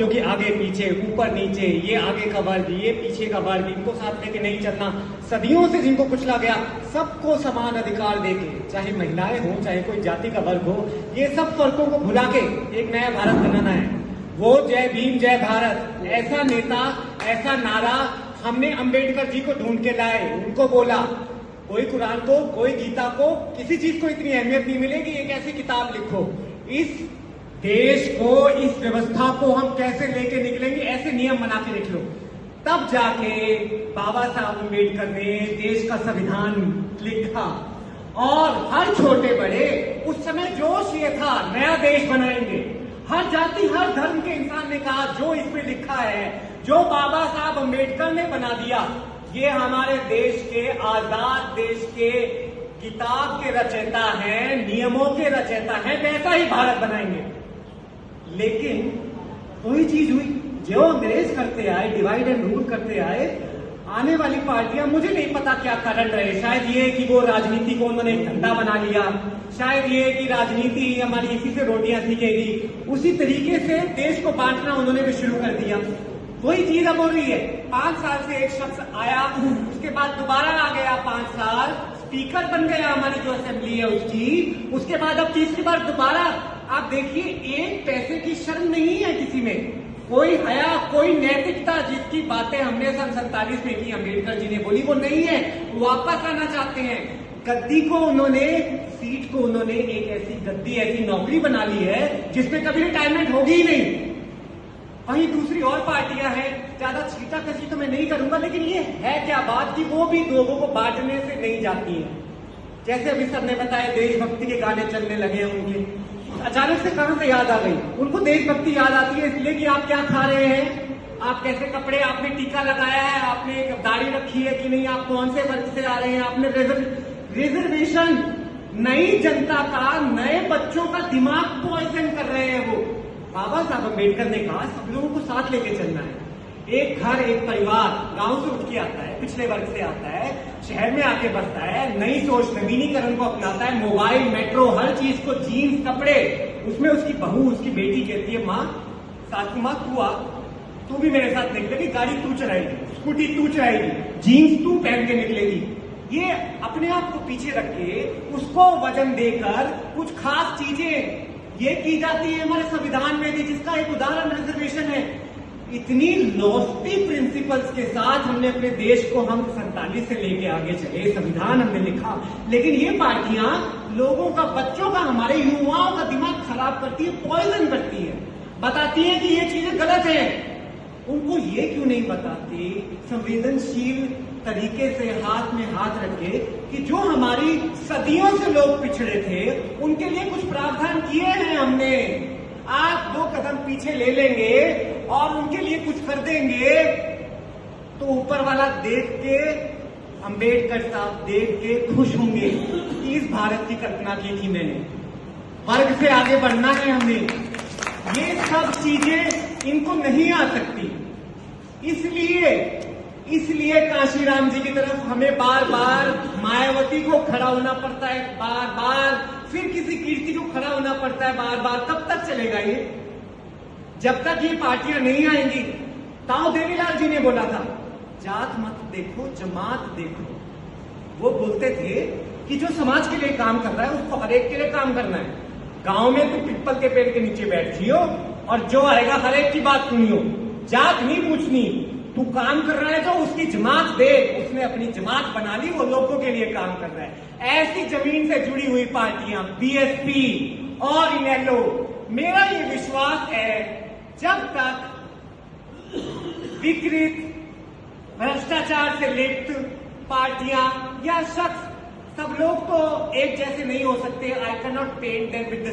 समझो कि आगे पीछे ऊपर नीचे, ये आगे का वर्ग, ये पीछे का वर्ग, इनको साथ लेके नहीं चलना, सदियों से जिनको कुचला गया, सबको समान अधिकार देके, चाहे महिलाएं हो चाहे कोई जाति का वर्ग हो, ये सब फर्कों को भुला के एक नया भारत बनाना है। वो जय भीम जय भारत, ऐसा नेता, ऐसा नारा हमने अंबेडकर जी को ढूंढ के लाए। उनको बोला कोई कुरान को, कोई गीता को, किसी चीज को इतनी अहमियत नहीं मिलेगी, एक ऐसी किताब लिखो, इस देश को, इस व्यवस्था को हम कैसे लेके निकलेंगे, ऐसे नियम बना के लिख लो। तब जाके बाबा साहब अम्बेडकर ने देश का संविधान लिखा और हर छोटे बड़े उस समय जोश ये था, नया देश बनाएंगे। हर जाति हर धर्म के इंसान ने कहा जो इसमें लिखा है, जो बाबा साहब अम्बेडकर ने बना दिया, ये हमारे देश के, आजाद देश के किताब के रचयिता हैं, नियमों के रचयिता हैं, वैसा ही भारत बनाएंगे। लेकिन वही चीज हुई जो अंग्रेज करते आए, डिवाइड एंड रूल करते आए। आने वाली पार्टियां, मुझे नहीं पता क्या कारण रहे, शायद ये कि वो राजनीति को उन्होंने एक धंधा बना लिया, शायद ये कि राजनीति हमारी इसी से रोटियां सीखेगी, उसी तरीके से देश को बांटना उन्होंने भी शुरू कर दिया। वही चीज अब हो रही है। 5 साल से एक शख्स आया, उसके बाद दोबारा आ गया 5 साल, स्पीकर बन गया हमारी जो असेंबली है उसकी, उसके बाद अब तीसरी बार दोबारा। आप देखिए, एक पैसे की शर्म नहीं है किसी में, कोई हया, कोई नैतिकता। जिसकी बातें हमने सन 47 में की, अम्बेडकर जी ने बोली, वो नहीं है, वापस आना चाहते हैं। गद्दी को उन्होंने, सीट को उन्होंने एक ऐसी गद्दी, ऐसी नौकरी बना ली है जिसमें कभी रिटायरमेंट होगी ही नहीं। वहीं दूसरी और पार्टियां हैं, ज्यादा छींटाकशी तो मैं नहीं करूंगा, लेकिन ये है क्या बात कि वो भी लोगों को बांटने से नहीं जाती हैं। जैसे अभी सर ने बताया, देशभक्ति के गाने चलने लगे हैं उनके, अचानक से कहां से याद आ गई उनको? देशभक्ति याद आती है इसलिए कि आप क्या खा रहे हैं, आप कैसे कपड़े, आपने टीका लगाया है, आपने दाढ़ी रखी है कि नहीं, आप कौन से वर्ग से आ रहे हैं, आपने रिजर्वेशन। नई जनता का, नए बच्चों का दिमाग पॉइजन कर रहे हैं वो। बाबा साहब अम्बेडकर ने कहा सब लोगों को साथ लेके चलना है। एक घर, एक परिवार गांव से उठ के आता है, पिछले वर्ग से आता है, शहर में आके बसता है, नई सोच, नवीनीकरण को अपनाता है, मोबाइल, मेट्रो, हर चीज को, जीन्स, कपड़े, उसमें उसकी बहू, उसकी बेटी कहती है, माँ, सासू माँ, तू भी मेरे साथ निकलेगी, गाड़ी तू चलाएगी, स्कूटी तू चलाएगी, जीन्स तू पहन के निकलेगी। ये अपने आप को पीछे रख के उसको वजन देकर कुछ खास चीजें ये की जाती है हमारे संविधान में भी, जिसका एक उदाहरण रिजर्वेशन है। इतनी लॉफ्टी प्रिंसिपल्स के साथ हमने अपने देश को, हम 47 से लेके आगे चले, संविधान हमने लिखा, लेकिन ये पार्टियां लोगों का, बच्चों का, हमारे युवाओं का दिमाग खराब करती है, पॉइजन करती है, बताती है कि ये चीजें गलत है। उनको ये क्यों नहीं बताती संवेदनशील तरीके से, हाथ में हाथ रखे, कि जो हमारी सदियों से लोग पिछड़े थे उनके लिए कुछ प्रावधान किए हैं हमने। आप 2 कदम पीछे ले लेंगे और उनके लिए कुछ कर देंगे तो ऊपर वाला देख के, अम्बेडकर साहब देख के खुश होंगे। इस भारत की कल्पना की थी मैंने, वर्ग से आगे बढ़ना है हमें। ये सब चीजें इनको नहीं आ सकती, इसलिए काशीराम जी की तरफ हमें बार बार मायावती को खड़ा होना पड़ता है, बार बार फिर किसी कीर्ति को खड़ा होना पड़ता है, बार बार। कब तक चलेगा ये? जब तक ये पार्टियां नहीं आएंगी। ताऊ देवीलाल जी ने बोला था, जात मत देखो, जमात देखो। वो बोलते थे कि जो समाज के लिए काम कर रहा है उसको हर एक के लिए काम करना है। गांव में तो पिपल के पेड़ के नीचे बैठियो और जो आएगा हर एक की बात सुनियो, जात नहीं पूछनी। तू काम कर रहा है तो उसकी जमात देख, उसने अपनी जमात बना ली, वो लोगों के लिए काम कर रहा है। ऐसी जमीन से जुड़ी हुई पार्टियां, बीएसपी और इनेलो, मेरा ये विश्वास है जब तक विकृत, भ्रष्टाचार से लिप्त पार्टियां या शख्स, सब लोग तो एक जैसे नहीं हो सकते। I can not paint them with